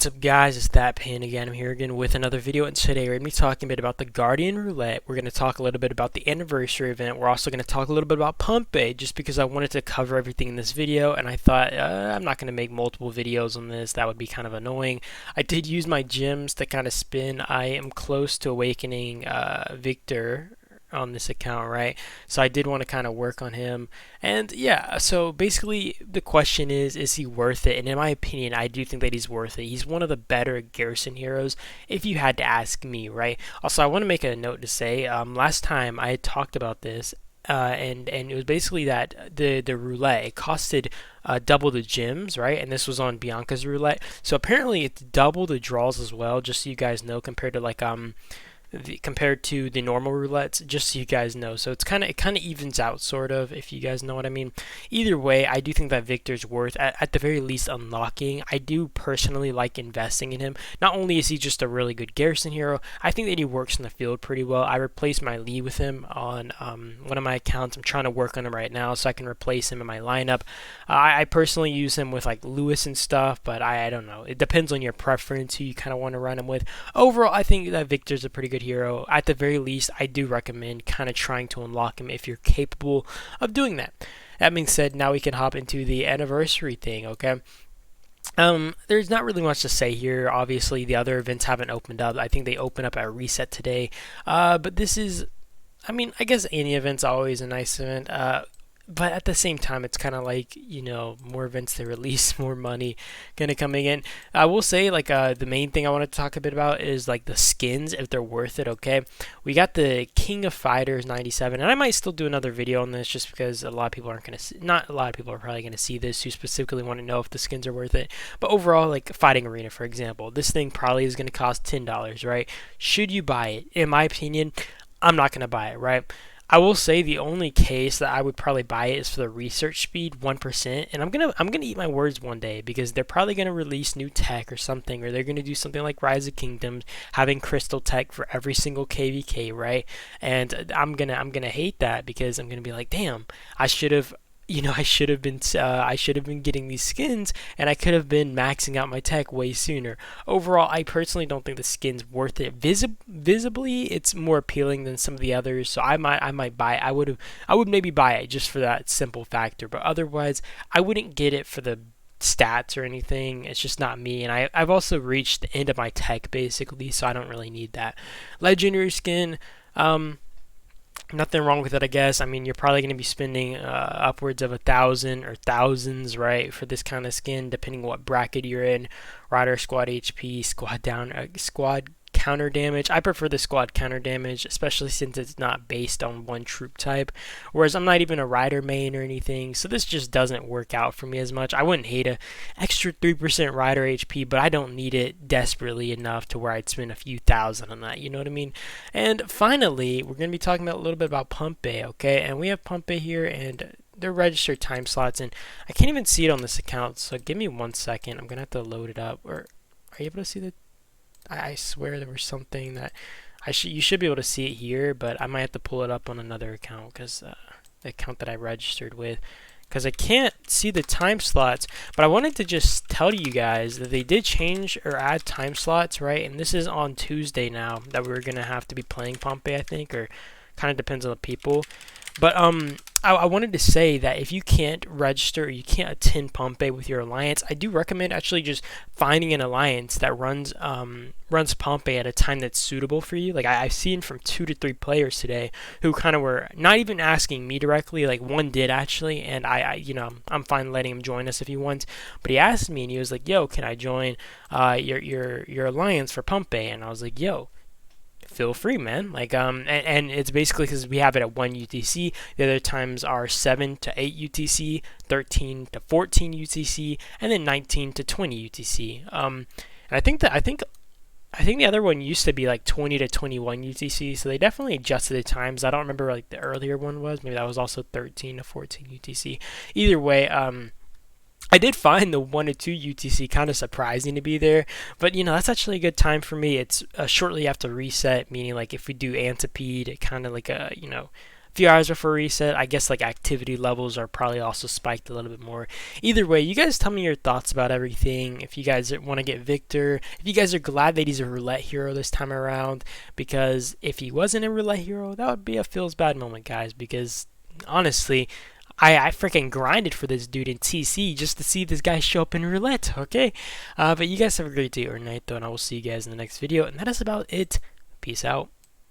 What's up guys, it's That Pain again. I'm here again with another video, and today we're going to be talking a bit about the Guardian Roulette. We're going to talk a little bit about the anniversary event. We're also going to talk a little bit about Pompeii, just because I wanted to cover everything in this video, and I thought I'm not going to make multiple videos on this. That would be kind of annoying. I did use my gems to kind of spin. I am close to awakening Victor on this account, right? So I did want to kind of work on him. And yeah, so basically the question is he worth it? And in my opinion, I do think that he's worth it. He's one of the better garrison heroes if you had to ask me, right? Also, I want to make a note to say, last time I had talked about this, and it was basically that the roulette, it costed double the gems, right? And this was on Bianca's roulette. So apparently it's double the draws as well, just so you guys know, compared to like compared to the normal roulettes, just so you guys know. So it kind of evens out, sort of, if you guys know what I mean. Either way, I do think that Victor's worth at the very least unlocking. I do personally like investing in him. Not only is he just a really good garrison hero, I think that he works in the field pretty well. I replaced my Lee with him on one of my accounts. I'm trying to work on him right now so I can replace him in my lineup. I personally use him with like Lewis and stuff, but I don't know. It depends on your preference, who you kind of want to run him with. Overall, I think that Victor's a pretty good hero. At the very least, I do recommend kind of trying to unlock him if you're capable of doing that. That being said, now we can hop into the anniversary thing, okay? There's not really much to say here. Obviously, the other events haven't opened up. I think they open up at reset today. But this is, I mean, I guess any event's always a nice event. But at the same time, it's kind of like, you know, more events they release, more money kind of coming in. I will say, like, the main thing I want to talk a bit about is, like, the skins, if they're worth it, okay? We got the King of Fighters 97, and I might still do another video on this just because a lot of people aren't going to see, not a lot of people are probably going to see this who specifically want to know if the skins are worth it. But overall, like, Fighting Arena, for example, this thing probably is going to cost $10, right? Should you buy it? In my opinion, I'm not going to buy it, right? I will say the only case that I would probably buy it is for the research speed, 1%, and I'm gonna eat my words one day, because they're probably gonna release new tech or something, or they're gonna do something like Rise of Kingdoms, having crystal tech for every single KVK, right? And I'm gonna hate that, because I'm gonna be like, damn, I should have. I should have been getting these skins, and I could have been maxing out my tech way sooner. Overall, I personally don't think the skin's worth it. Visibly, it's more appealing than some of the others, so I might buy it. I would maybe buy it just for that simple factor, but otherwise, I wouldn't get it for the stats or anything. It's just not me, and I've also reached the end of my tech basically, so I don't really need that. Legendary skin, nothing wrong with it, I guess. I mean, you're probably going to be spending upwards of 1,000 or thousands, right, for this kind of skin, depending what bracket you're in. Rider, squad HP, squad counter damage. I prefer the squad counter damage, especially since it's not based on one troop type, whereas I'm not even a rider main or anything, so this just doesn't work out for me as much. I wouldn't hate a extra 3% rider HP, but I don't need it desperately enough to where I'd spend a few thousand on that, you know what I mean? And finally, we're going to be talking about a little bit about Pompeii, okay? And we have Pompeii here, and they're registered time slots, and I can't even see it on this account, so give me 1 second. I'm going to have to load it up. Or are you able to see the... I swear there was something that you should be able to see it here, but I might have to pull it up on another account, because the account that I registered with, because I can't see the time slots. But I wanted to just tell you guys that they did change or add time slots, right? And this is on Tuesday now that we're gonna have to be playing Pompeii, I think, or kind of depends on the people. But I wanted to say that if you can't register or you can't attend Pompeii with your alliance, I do recommend actually just finding an alliance that runs Pompeii at a time that's suitable for you. Like I've seen from 2 to 3 players today who kind of were not even asking me directly. Like one did actually, and I'm fine letting him join us if he wants. But he asked me, and he was like, "Yo, can I join your alliance for Pompeii?" And I was like, "Yo, feel free, man." Like and it's basically because we have it at 1 UTC. The other times are 7 to 8 UTC, 13 to 14 UTC, and then 19 to 20 UTC. And I think the other one used to be like 20 to 21 UTC, so they definitely adjusted the times. I don't remember like the earlier one was. Maybe that was also 13 to 14 UTC. Either way, I did find the 1 to 2 UTC kind of surprising to be there, but that's actually a good time for me. It's shortly after reset, meaning like if we do Antipede, kind of like a few hours before reset. I guess like activity levels are probably also spiked a little bit more. Either way, you guys tell me your thoughts about everything. If you guys want to get Victor, if you guys are glad that he's a roulette hero this time around, because if he wasn't a roulette hero, that would be a feels bad moment, guys, because honestly, I freaking grinded for this dude in TC just to see this guy show up in roulette, okay? But you guys have a great day or night, though, and I will see you guys in the next video. And that is about it. Peace out.